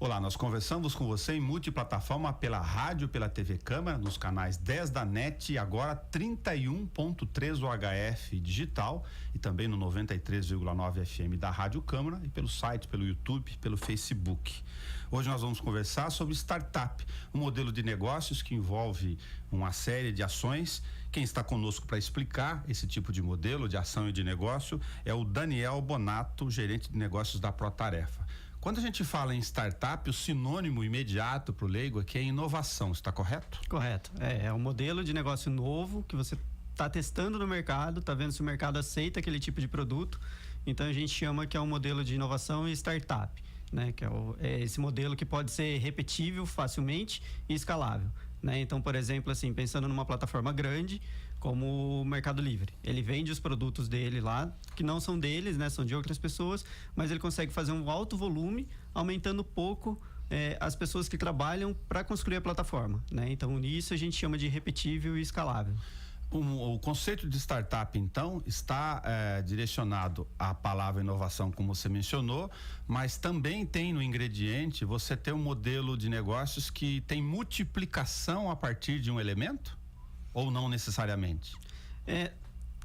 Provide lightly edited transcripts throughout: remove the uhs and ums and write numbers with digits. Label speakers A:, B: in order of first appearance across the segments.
A: Olá, nós conversamos com você em multiplataforma pela rádio, pela TV Câmara, nos canais 10 da NET e agora 31.3 UHF digital e também no 93,9 FM da Rádio Câmara e pelo site, pelo YouTube, pelo Facebook. Hoje nós vamos conversar sobre startup, um modelo de negócios que envolve uma série de ações. Quem está conosco para explicar esse tipo de modelo de ação e de negócio é o Daniel Bonato, gerente de negócios da Protarefa. Quando a gente fala em startup, o sinônimo imediato para o leigo aqui é inovação, está correto?
B: Correto. É um modelo de negócio novo que você está testando no mercado, está vendo se o mercado aceita aquele tipo de produto. Então a gente chama que é um modelo de inovação e startup, né? Que é esse modelo que pode ser repetível facilmente e escalável, né? Então, por exemplo, assim, pensando numa plataforma grande como o Mercado Livre, ele vende os produtos dele lá, que não são deles, né? São de outras pessoas, mas ele consegue fazer um alto volume, aumentando pouco as pessoas que trabalham para construir a plataforma, né? Então, isso a gente chama de repetível e escalável.
A: O conceito de startup, então, está direcionado à palavra inovação, como você mencionou, mas também tem no ingrediente você ter um modelo de negócios que tem multiplicação a partir de um elemento? Ou não necessariamente?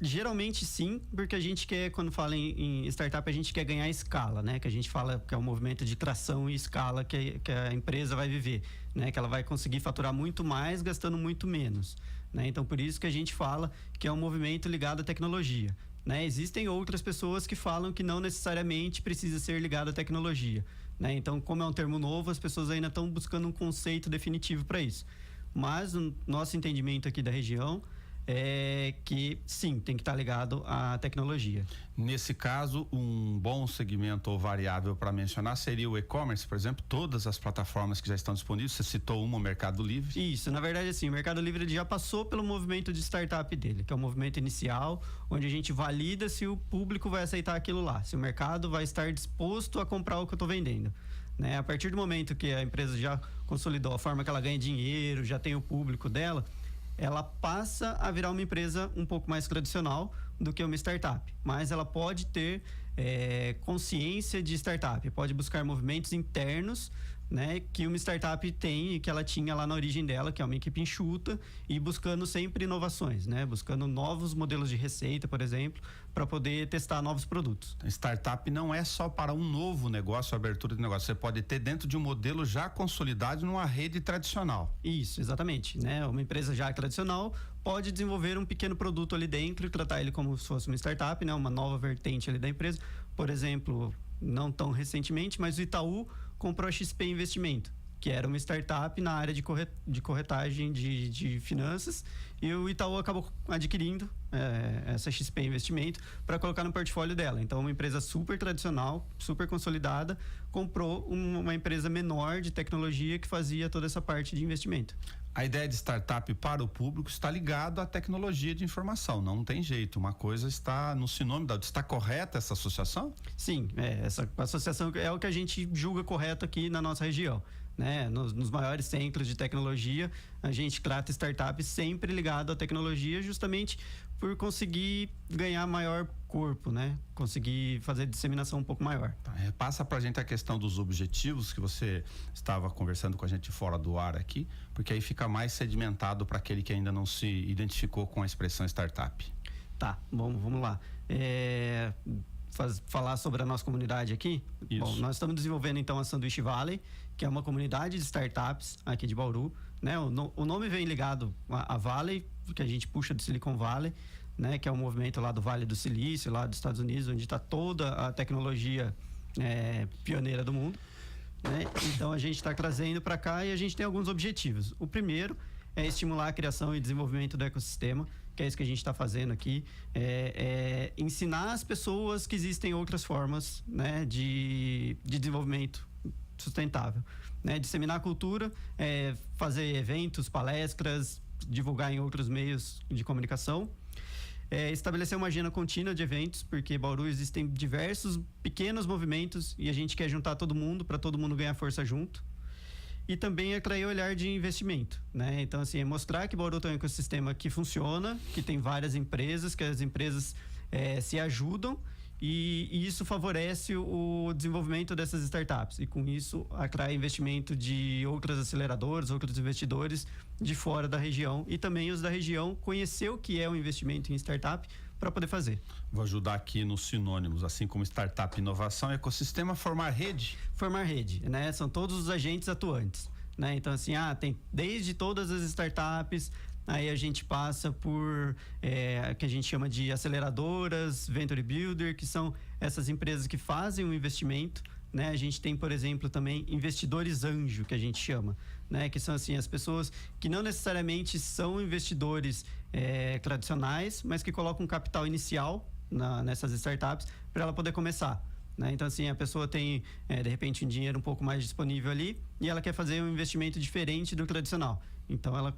B: Geralmente sim, porque a gente quer, quando fala em startup, a gente quer ganhar escala, né? Que a gente fala que é um movimento de tração e escala que a empresa vai viver, né? Que ela vai conseguir faturar muito mais gastando muito menos, né? Então, por isso que a gente fala que é um movimento ligado à tecnologia, né? Existem outras pessoas que falam que não necessariamente precisa ser ligado à tecnologia, né? Então, como é um termo novo, as pessoas ainda estão buscando um conceito definitivo para isso. Mas o nosso entendimento aqui da região é que sim, tem que estar ligado à tecnologia.
A: Nesse caso, um bom segmento ou variável para mencionar seria o e-commerce, por exemplo, todas as plataformas que já estão disponíveis. Você citou uma, o Mercado Livre.
B: Isso, na verdade, assim, o Mercado Livre já passou pelo movimento de startup dele, que é o movimento inicial, onde a gente valida se o público vai aceitar aquilo lá, se o mercado vai estar disposto a comprar o que eu estou vendendo, né? A partir do momento que a empresa já consolidou a forma que ela ganha dinheiro, já tem o público dela, ela passa a virar uma empresa um pouco mais tradicional do que uma startup, mas ela pode ter consciência de startup, pode buscar movimentos internos, né, que uma startup tem e que ela tinha lá na origem dela, que é uma equipe enxuta e buscando sempre inovações, né, buscando novos modelos de receita, por exemplo, para poder testar novos produtos.
A: Startup não é só para um novo negócio, abertura de negócio, você pode ter dentro de um modelo já consolidado numa rede tradicional.
B: Isso, exatamente, né, uma empresa já tradicional pode desenvolver um pequeno produto ali dentro e tratar ele como se fosse uma startup, né, uma nova vertente ali da empresa. Por exemplo, não tão recentemente, mas o Itaú comprou a XP Investimento, que era uma startup na área de corretagem de finanças, e o Itaú acabou adquirindo essa XP Investimento para colocar no portfólio dela. Então, uma empresa super tradicional, super consolidada, comprou uma empresa menor de tecnologia que fazia toda essa parte de investimento.
A: A ideia de startup para o público está ligado à tecnologia de informação, não tem jeito, uma coisa está no sinônimo está correta essa associação?
B: Sim, essa associação é o que a gente julga correto aqui na nossa região, né? Nos maiores centros de tecnologia, a gente trata startup sempre ligado à tecnologia, justamente por conseguir ganhar maior corpo, né? Conseguir fazer disseminação um pouco maior.
A: Passa pra gente a questão dos objetivos que você estava conversando com a gente fora do ar aqui, porque aí fica mais sedimentado para aquele que ainda não se identificou com a expressão startup.
B: Tá, bom, vamos lá. Falar sobre a nossa comunidade aqui.
A: Isso.
B: Bom, nós estamos desenvolvendo então a Sanduíche Valley, que é uma comunidade de startups aqui de Bauru, né? O nome vem ligado a Valley, que a gente puxa do Silicon Valley, né? Que é um movimento lá do Vale do Silício, lá dos Estados Unidos, onde está toda a tecnologia pioneira do mundo, né? Então a gente está trazendo para cá e a gente tem alguns objetivos. O primeiro é estimular a criação e desenvolvimento do ecossistema, que é isso que a gente está fazendo aqui, ensinar as pessoas que existem outras formas, né, de desenvolvimento sustentável, né, disseminar a cultura, fazer eventos, palestras, divulgar em outros meios de comunicação, estabelecer uma agenda contínua de eventos, porque em Bauru existem diversos pequenos movimentos e a gente quer juntar todo mundo para todo mundo ganhar força junto. E também atrair o olhar de investimento, né? Então, assim, mostrar que Bauru tem um ecossistema que funciona, que tem várias empresas, que as empresas se ajudam e isso favorece o desenvolvimento dessas startups e com isso atrai investimento de outras aceleradoras, outros investidores de fora da região e também os da região conhecer o que é um investimento em startup para poder fazer.
A: Vou ajudar aqui nos sinônimos, assim como startup, inovação, ecossistema, formar rede.
B: Formar rede, né? São todos os agentes atuantes, né? Então assim, tem desde todas as startups, aí a gente passa por que a gente chama de aceleradoras, venture builder, que são essas empresas que fazem um investimento, né? A gente tem, por exemplo, também investidores anjo, que a gente chama, né? Que são assim as pessoas que não necessariamente são investidores tradicionais, mas que colocam um capital inicial nessas startups para ela poder começar. Né? Então, assim, a pessoa tem, de repente, um dinheiro um pouco mais disponível ali e ela quer fazer um investimento diferente do tradicional. Então, ela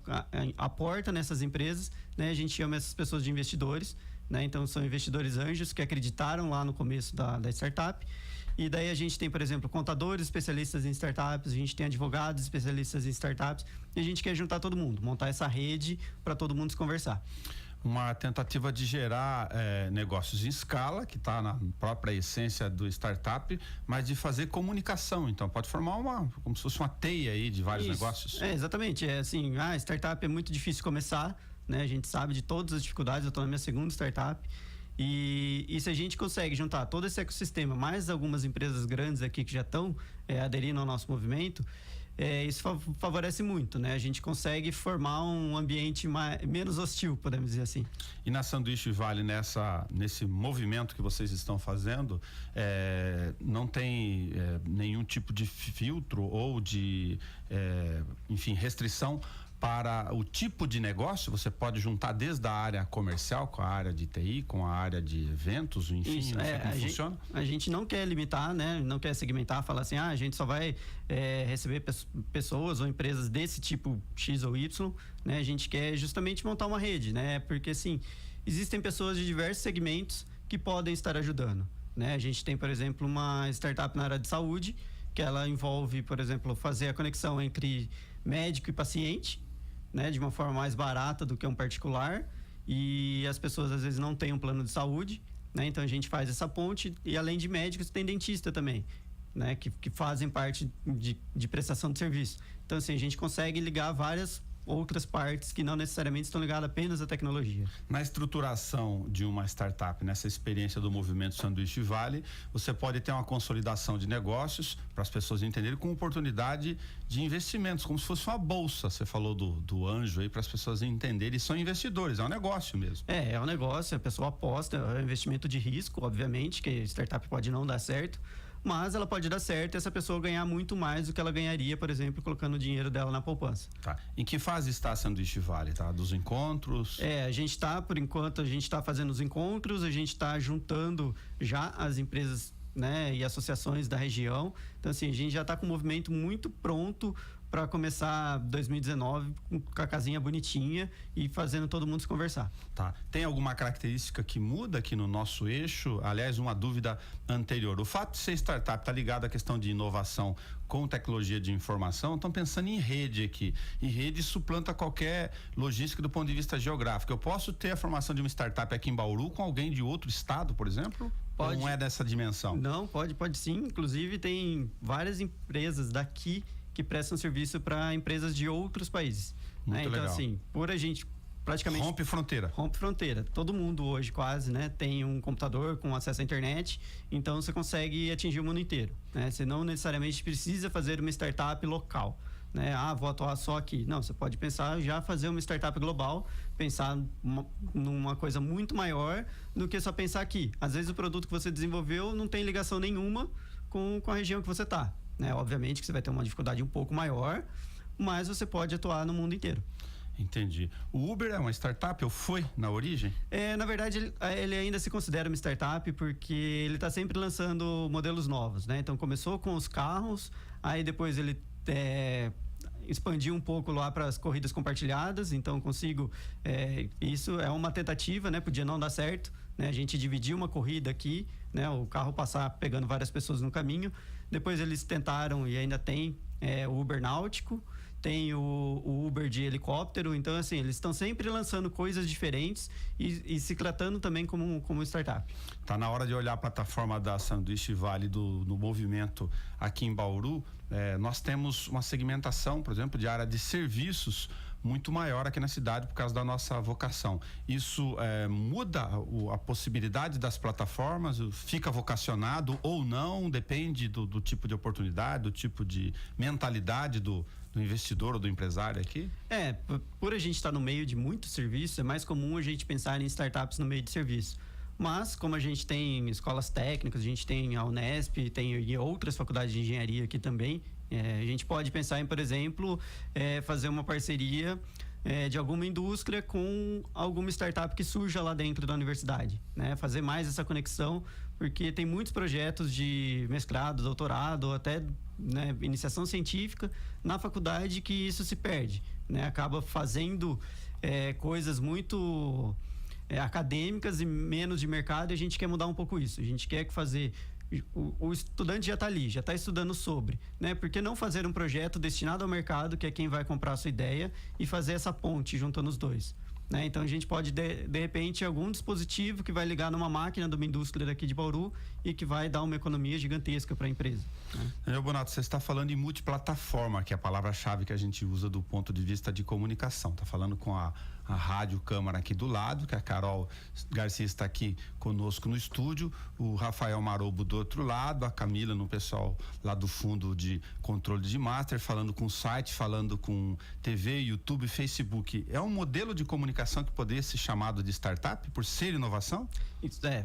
B: aporta nessas empresas, né? A gente chama essas pessoas de investidores, né? Então, são investidores anjos que acreditaram lá no começo da startup. E daí a gente tem, por exemplo, contadores especialistas em startups, a gente tem advogados especialistas em startups e a gente quer juntar todo mundo, montar essa rede para todo mundo se conversar.
A: Uma tentativa de gerar negócios em escala, que está na própria essência do startup, mas de fazer comunicação. Então, pode formar como se fosse uma teia aí de vários negócios.
B: Exatamente. Startup é muito difícil começar, né? A gente sabe de todas as dificuldades. Eu estou na minha segunda startup. E se a gente consegue juntar todo esse ecossistema, mais algumas empresas grandes aqui que já estão aderindo ao nosso movimento, isso favorece muito, né? A gente consegue formar um ambiente menos hostil, podemos dizer assim.
A: E na Sanduíche Vale, nesse movimento que vocês estão fazendo, não tem nenhum tipo de filtro ou de, restrição para o tipo de negócio? Você pode juntar desde a área comercial com a área de TI, com a área de eventos, enfim,
B: isso,
A: não sei como funciona?
B: A gente não quer limitar, né? Não quer segmentar, falar assim, a gente só vai receber pessoas ou empresas desse tipo X ou Y, né? A gente quer justamente montar uma rede, né? Porque, assim, existem pessoas de diversos segmentos que podem estar ajudando, né? A gente tem, por exemplo, uma startup na área de saúde, que ela envolve, por exemplo, fazer a conexão entre médico e paciente, né, de uma forma mais barata do que um particular, e as pessoas às vezes não têm um plano de saúde, né? Então a gente faz essa ponte e além de médicos tem dentista também, né? Que fazem parte de prestação de serviço. Então assim, a gente consegue ligar várias outras partes que não necessariamente estão ligadas apenas à tecnologia.
A: Na estruturação de uma startup, nessa experiência do movimento Sanduíche Vale, você pode ter uma consolidação de negócios para as pessoas entenderem com oportunidade de investimentos, como se fosse uma bolsa. Você falou do anjo aí para as pessoas entenderem, são investidores, é um negócio mesmo.
B: É um negócio, a pessoa aposta, é um investimento de risco, obviamente, que a startup pode não dar certo, mas ela pode dar certo e essa pessoa ganhar muito mais do que ela ganharia, por exemplo, colocando o dinheiro dela na poupança.
A: Tá. Em que fase está a Sanduíche Vale, tá? Dos encontros?
B: A gente está, por enquanto, a gente está fazendo os encontros, a gente está juntando já as empresas, né, e associações da região. Então, assim, a gente já está com um movimento muito pronto para começar 2019 com a casinha bonitinha e fazendo todo mundo se conversar.
A: Tá. Tem alguma característica que muda aqui no nosso eixo? Aliás, uma dúvida anterior. O fato de ser startup está ligado à questão de inovação com tecnologia de informação, estão pensando em rede aqui. E rede suplanta qualquer logística do ponto de vista geográfico. Eu posso ter a formação de uma startup aqui em Bauru com alguém de outro estado, por exemplo?
B: Pode.
A: Ou não é dessa dimensão?
B: Não, pode sim. Inclusive, tem várias empresas daqui que prestam serviço para empresas de outros países.
A: Muito
B: então,
A: legal.
B: Assim, por a gente praticamente...
A: Rompe fronteira.
B: Rompe fronteira. Todo mundo hoje quase, né, tem um computador com acesso à internet, então você consegue atingir o mundo inteiro, né? Você não necessariamente precisa fazer uma startup local, né? Vou atuar só aqui. Não, você pode pensar já fazer uma startup global, pensar numa coisa muito maior do que só pensar aqui. Às vezes o produto que você desenvolveu não tem ligação nenhuma com a região que você está. Né? Obviamente que você vai ter uma dificuldade um pouco maior, mas você pode atuar no mundo inteiro.
A: Entendi. O Uber é uma startup ou foi na origem?
B: Na verdade, ele ainda se considera uma startup porque ele está sempre lançando modelos novos, né? Então começou com os carros, aí depois ele expandiu um pouco lá para as corridas compartilhadas, então consigo... isso é uma tentativa, né? Podia não dar certo, né? A gente dividiu uma corrida aqui, né? O carro passar pegando várias pessoas no caminho. Depois eles tentaram e ainda tem o Uber Náutico. tem o Uber de helicóptero. Então, assim, eles estão sempre lançando coisas diferentes e se tratando também como startup.
A: Tá na hora de olhar a plataforma da Sanduíche Vale do movimento aqui em Bauru. Nós temos uma segmentação, por exemplo, de área de serviços muito maior aqui na cidade por causa da nossa vocação. Isso muda a possibilidade das plataformas? Fica vocacionado ou não? Depende do tipo de oportunidade, do tipo de mentalidade do investidor ou do empresário aqui?
B: Por a gente estar no meio de muito serviço, é mais comum a gente pensar em startups no meio de serviço. Mas, como a gente tem escolas técnicas, a gente tem a Unesp, tem outras faculdades de engenharia aqui também, a gente pode pensar em, por exemplo, fazer uma parceria de alguma indústria com alguma startup que surja lá dentro da universidade, né? Fazer mais essa conexão, porque tem muitos projetos de mestrado, doutorado, ou até, né, iniciação científica na faculdade que isso se perde, né? Acaba fazendo coisas muito acadêmicas e menos de mercado, e a gente quer mudar um pouco isso. A gente quer fazer... O estudante já está ali, já está estudando sobre, né? Por que não fazer um projeto destinado ao mercado, que é quem vai comprar a sua ideia, e fazer essa ponte juntando os dois, né? Então a gente pode, de repente, algum dispositivo que vai ligar numa máquina de uma indústria daqui de Bauru e que vai dar uma economia gigantesca para a empresa, né?
A: Daniel Bonato, você está falando em multiplataforma, que é a palavra-chave que a gente usa do ponto de vista de comunicação. Está falando com a Rádio Câmara aqui do lado, que a Carol Garcia está aqui conosco no estúdio, o Rafael Marobo do outro lado, a Camila no pessoal lá do fundo de controle de master, falando com o site, falando com TV, YouTube, Facebook. É um modelo de comunicação que poderia ser chamado de startup por ser inovação?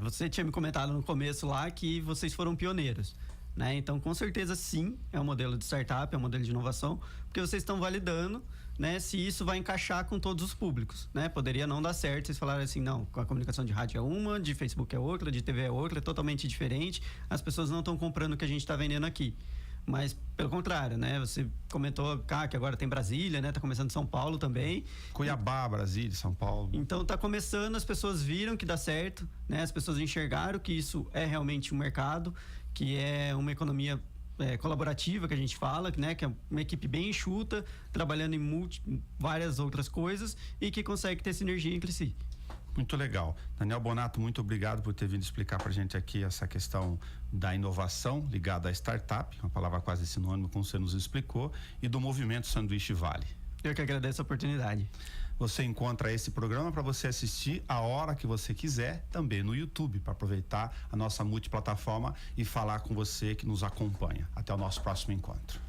B: Você tinha me comentado no começo lá que vocês foram pioneiros, né? Então, com certeza, sim, é um modelo de startup, é um modelo de inovação, porque vocês estão validando, né, se isso vai encaixar com todos os públicos, né? Poderia não dar certo, vocês falaram assim, não, a comunicação de rádio é uma, de Facebook é outra, de TV é outra, é totalmente diferente, as pessoas não estão comprando o que a gente está vendendo aqui. Mas, pelo contrário, né? Você comentou que agora tem Brasília, né? Tá começando São Paulo também.
A: Cuiabá, Brasília, São Paulo.
B: Então tá começando, as pessoas viram que dá certo, né? As pessoas enxergaram que isso é realmente um mercado, que é uma economia colaborativa, que a gente fala, né? Que é uma equipe bem enxuta, trabalhando em várias outras coisas e que consegue ter sinergia entre si.
A: Muito legal. Daniel Bonato, muito obrigado por ter vindo explicar para a gente aqui essa questão da inovação ligada à startup, uma palavra quase sinônimo, como você nos explicou, e do movimento Sanduíche Vale.
B: Eu que agradeço a oportunidade.
A: Você encontra esse programa para você assistir a hora que você quiser, também no YouTube, para aproveitar a nossa multiplataforma e falar com você que nos acompanha. Até o nosso próximo encontro.